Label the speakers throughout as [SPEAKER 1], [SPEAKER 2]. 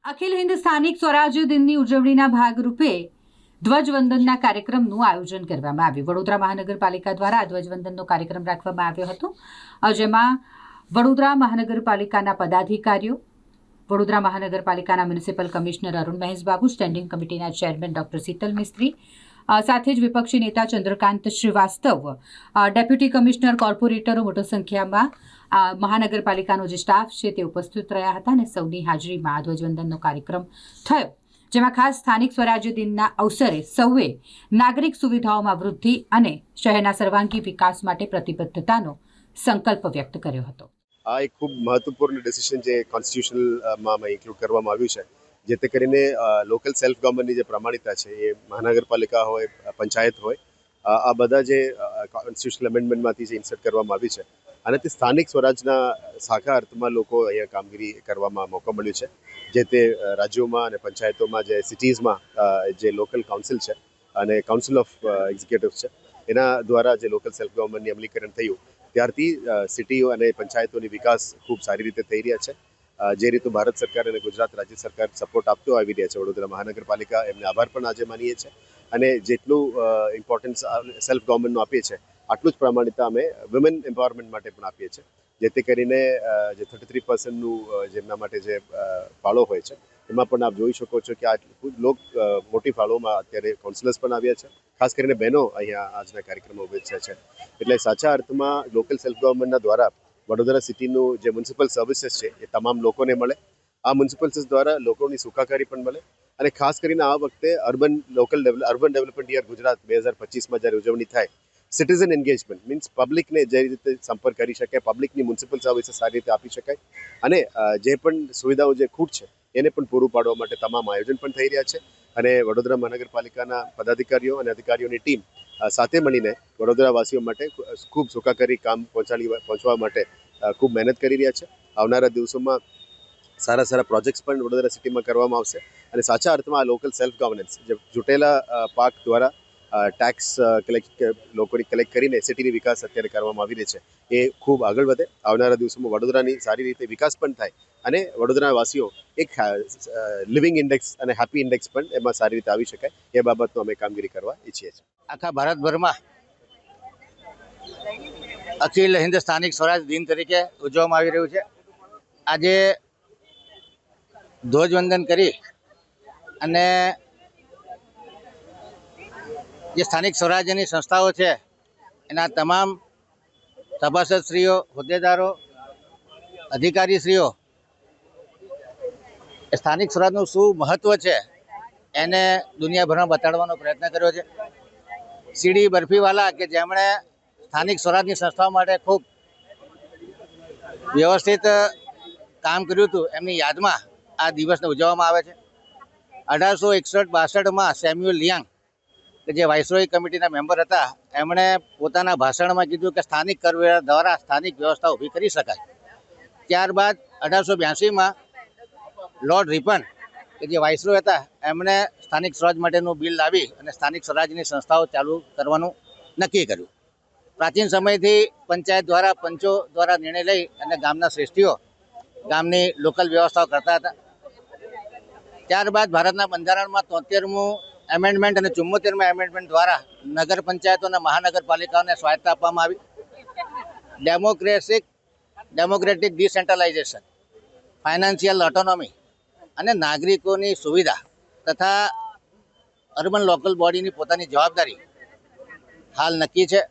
[SPEAKER 1] અખિલ હિન્દ સ્થાનિક સ્વરાજ્ય દિનની ઉજવણીના ભાગરૂપે ધ્વજવંદનના કાર્યક્રમનું આયોજન કરવામાં આવ્યું. વડોદરા મહાનગરપાલિકા દ્વારા આ ધ્વજવંદનનો કાર્યક્રમ રાખવામાં આવ્યો હતો, જેમાં વડોદરા મહાનગરપાલિકાના પદાધિકારીઓ, વડોદરા મહાનગરપાલિકાના municipal commissioner Arun Maheshbabu, standing કમિટીના ચેરમેન ડોક્ટર શીતલ મિસ્ત્રી, સાથે જ વિપક્ષી નેતા ચંદ્રકાંત શ્રીવાસ્તવ, ડેપ્યુટી કમિશનર, કોર્પોરેટરો મોટી સંખ્યામાં મહાનગરપાલિકાનો જે સ્ટાફ છે તે ઉપસ્થિત રહ્યા હતા અને સૌની હાજરીમાં ધ્વજવંદનનો કાર્યક્રમ થયો, જેમાં ખાસ સ્થાનિક સ્વરાજ્ય દિનના અવસરે સૌએ નાગરિક સુવિધાઓમાં વૃદ્ધિ અને શહેરના સર્વાંગી વિકાસ માટે પ્રતિબદ્ધતાનો સંકલ્પ વ્યક્ત કર્યો હતો.
[SPEAKER 2] આ એક ખૂબ મહત્વપૂર્ણ ડિસિઝન જે કોન્સ્ટિટ્યુશનલમાં ઇન્ક્લુડ કરવામાં આવ્યું છે, જેથી કરીને લોકલ સેલ્ફ ગવર્નમેન્ટની જે પ્રમાણિકતા છે એ મહાનગરપાલિકા હોય, પંચાયત હોય, આ બધા જે કોન્સ્ટિટ્યુશનલ એમેન્ડમેન્ટમાંથી જે ઇન્સર્ટ કરવામાં આવી છે અને તે સ્થાનિક સ્વરાજના સાચા અર્થમાં લોકો અહીંયા કામગીરી કરવામાં મોકો મળ્યો છે. જે તે રાજ્યોમાં અને પંચાયતોમાં જે સિટીઝમાં જે લોકલ કાઉન્સિલ છે અને કાઉન્સિલ ઓફ એક્ઝિક્યુટિવ્સ છે, એના દ્વારા જે લોકલ સેલ્ફ ગવર્નમેન્ટની અમલીકરણ થયું ત્યારથી સિટીઓ અને પંચાયતોની વિકાસ ખૂબ સારી રીતે થઈ રહ્યા છે. જે રીતે ભારત સરકાર અને ગુજરાત રાજ્ય સરકાર સપોર્ટ આપતો આવી રહ્યા છે, વડોદરા મહાનગરપાલિકા એમને આભાર પણ આજે માનીએ છીએ અને જેટલું ઇમ્પોર્ટન્સ સેલ્ફ ગવર્નમેન્ટનું આપીએ છીએ આટલું જ પ્રમાણિકતા અમે વુમેન એમ્પાવરમેન્ટ માટે પણ આપીએ છીએ, જેથી કરીને જે 33%નું જેમના માટે જે ફાળો હોય છે એમાં પણ આપ જોઈ શકો છો કે આ મોટી ફાળોમાં અત્યારે કાઉન્સિલર્સ પણ આવ્યા છે, ખાસ કરીને બહેનો અહીંયા આજના કાર્યક્રમમાં ઉપસ્થિત છે. એટલે સાચા અર્થમાં લોકલ સેલ્ફ ગવર્નમેન્ટના દ્વારા વડોદરા સિટીનું જે મ્યુનિસિપલ સર્વિસીસ છે એ તમામ લોકોને મળે. આ મ્યુનિસિપલ સર્વિસ દ્વારા લોકોની સુખાકારી પણ મળે અને ખાસ કરીને આ વખતે અર્બન ડેવલપમેન્ટ યર ગુજરાત 2025માં જ્યારે ઉજવણી થાય, સિટીઝન એન્ગેજમેન્ટ મીન્સ પબ્લિકને જે રીતે સંપર્ક કરી શકાય, પબ્લિકની મ્યુનિસિપલ સર્વિસીસ સારી રીતે આપી શકાય અને જે પણ સુવિધાઓ જે ખૂટ છે એને પણ પૂરું પાડવા માટે તમામ આયોજન પણ થઈ રહ્યા છે. અને વડોદરા મહાનગરપાલિકાના પદાધિકારીઓ અને અધિકારીઓની ટીમ સાથે મળીને વડોદરાવાસીઓ માટે ખૂબ સુખાકારી કામ પહોંચવા માટે ખૂબ મહેનત કરી રહ્યા છે. આવનારા દિવસોમાં સારા પ્રોજેક્ટ્સ પણ વડોદરા સિટીમાં કરવામાં આવશે અને સાચા અર્થમાં આ લોકલ સેલ્ફ ગવર્નન્સ જે ચૂંટેલા પાક દ્વારા ટેક્સ લોકોની કલેક્ટ કરીને સિટીની વિકાસ અત્યારે કરવામાં આવી રહી છે એ ખૂબ આગળ વધે. આવનારા દિવસોમાં વડોદરાની સારી રીતે વિકાસ પણ થાય અને વડોદરા વાસીઓ એક લિવિંગ ઇન્ડેક્સ અને હેપી ઇન્ડેક્સ પણ એમાં સારી રીતે આવી શકાય એ બાબતનો અમે કામગીરી કરવા ઈચ્છીએ છીએ.
[SPEAKER 3] આખા ભારતભરમાં અખિલ હિન્દ સ્થાનિક સ્વરાજ દિન તરીકે ઉજવવામાં આવી રહ્યું છે. આજે ધ્વજવંદન કરી અને જે સ્થાનિક સ્વરાજ્યની સંસ્થાઓ છે એના તમામ સભાસદશ્રીઓ, હોદ્દેદારો, અધિકારીશ્રીઓ સ્થાનિક સ્વરાજનું શું મહત્ત્વ છે એને દુનિયાભરમાં બતાડવાનો પ્રયત્ન કર્યો છે. સીડી બરફીવાલા કે જેમણે સ્થાનિક સ્વરાજની સંસ્થાઓ માટે ખૂબ વ્યવસ્થિત કામ કર્યું હતું, એમની યાદમાં આ દિવસને ઉજવવામાં આવે છે. 1861-62માં સેમ્યુઅલ લિયાંગ કે જે વાઇસરોય કમિટીના મેમ્બર હતા, એમણે પોતાના ભાષણમાં કીધું કે સ્થાનિક કરવેરા દ્વારા સ્થાનિક વ્યવસ્થા ઊભી કરી શકાય. ત્યારબાદ 1882માં લોર્ડ રિપન કે જે વાઇસરોય હતા, એમણે સ્થાનિક સ્વરાજ માટેનું બિલ લાવી અને સ્થાનિક સ્વરાજની સંસ્થાઓ ચાલુ કરવાનું નક્કી કર્યું. પ્રાચીન સમયથી પંચાયત દ્વારા, પંચો દ્વારા નિર્ણય લઈ અને ગામના શ્રેષ્ઠીઓ ગામની લોકલ વ્યવસ્થાઓ કરતા હતા. ત્યારબાદ ભારતના બંધારણમાં 73મું એમેન્ડમેન્ટ અને 74મા એમેન્ડમેન્ટ દ્વારા નગર પંચાયતો અને મહાનગરપાલિકાઓને સ્વાયત્તા આપવામાં આવી. ડેમોક્રેટિક ડિસેન્ટ્રલાઇઝેશન, ફાઇનાન્શિયલ ઓટોનોમી અને નાગરિકોની સુવિધા તથા અર્બન લોકલ બોડીની પોતાની જવાબદારી હાલ નક્કી છે.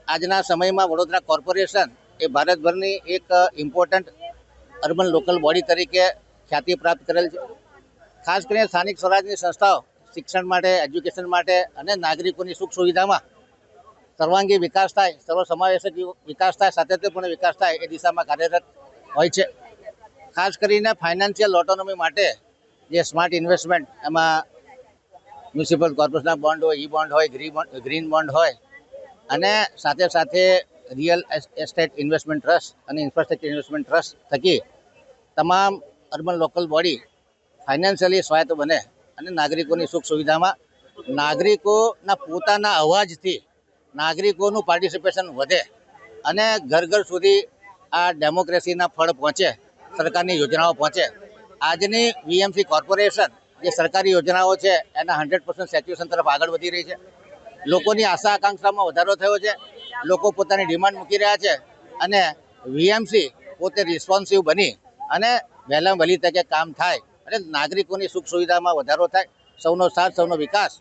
[SPEAKER 3] આજના સમયમાં વડોદરા કોર્પોરેશન એ ભારતભરની એક ઇમ્પોર્ટન્ટ અર્બન લોકલ બોડી તરીકે ખ્યાતિ પ્રાપ્ત કરેલ છે. ખાસ કરીને સ્થાનિક સ્વરાજની સંસ્થાઓ શિક્ષણ માટે, એજ્યુકેશન માટે અને નાગરિકોની સુખ સુવિધામાં સર્વાંગી વિકાસ થાય, સર્વસમાવેશક વિકાસ થાય, સાતત્યપૂર્ણ વિકાસ થાય એ દિશામાં કાર્યરત હોય છે. ખાસ કરીને ફાઇનાન્શિયલ ઓટોનોમી માટે જે સ્માર્ટ ઇન્વેસ્ટમેન્ટ, એમાં મ્યુનિસિપલ કોર્પોરેશનના બોન્ડ હોય, ઈ બોન્ડ હોય, ગ્રીન બોન્ડ હોય અને સાથે રિયલ એસ્ટેટ ઇન્વેસ્ટમેન્ટ ટ્રસ્ટ અને ઇન્ફ્રાસ્ટ્રક્ચર ઇન્વેસ્ટમેન્ટ ટ્રસ્ટ થકી તમામ અર્બન લોકલ બોડી ફાઇનાન્શિયલી સ્વાયત્ત બને અને નાગરિકોની સુખ સુવિધામાં નાગરિકોના પોતાના અવાજથી નાગરિકોનું પાર્ટિસિપેશન વધે અને ઘર સુધી આ ડેમોક્રેસીના ફળ પહોંચે, સરકારની યોજનાઓ પહોંચે આજની વીએમસી કોર્પોરેશન જે સરકારી યોજનાઓ છે એના 100% સેચ્યુરેશન તરફ આગળ વધી રહી છે. લોકોની આશા આકાંક્ષામાં વધારો થયો છે. લોકો પોતાની ડિમાન્ડ મૂકી રહ્યા છે અને વીએમસી પોતે રિસ્પોન્સિવ બની અને વહેલામાં વહેલી તકે કામ થાય અને નાગરિકોની સુખ સુવિધામાં વધારો થાય. સૌનો સાથ, સૌનો વિકાસ,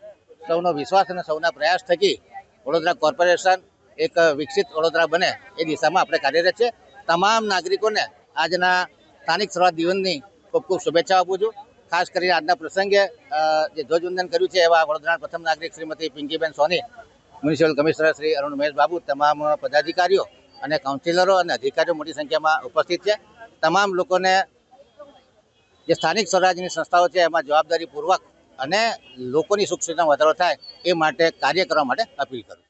[SPEAKER 3] સૌનો વિશ્વાસ અને સૌના પ્રયાસ થકી વડોદરા કોર્પોરેશન એક વિકસિત વડોદરા બને એ દિશામાં આપણે કાર્યરત છે. તમામ નાગરિકોને આજના સ્થાનિક સ્વરાજ દિવસની ખૂબ ખૂબ શુભેચ્છા આપું છું. ખાસ કરીને આજના પ્રસંગે જે ધ્વજવંદન કર્યું છે એવા વડોદરાના પ્રથમ નાગરિક શ્રીમતી પિંકીબેન સોની, મ્યુનિસિપલ કમિશનર શ્રી અરુણ મહેશ બાબુ, તમામ પદાધિકારીઓ અને કાઉન્સિલરો અને અધિકારીઓ મોટી સંખ્યામાં ઉપસ્થિત છે. તમામ લોકોને જે સ્થાનિક સ્વરાજની સંસ્થાઓ છે એમાં જવાબદારીપૂર્વક અને લોકોની સુખ સુવિધામાં વધારો થાય એ માટે કાર્ય કરવા માટે અપીલ કરું.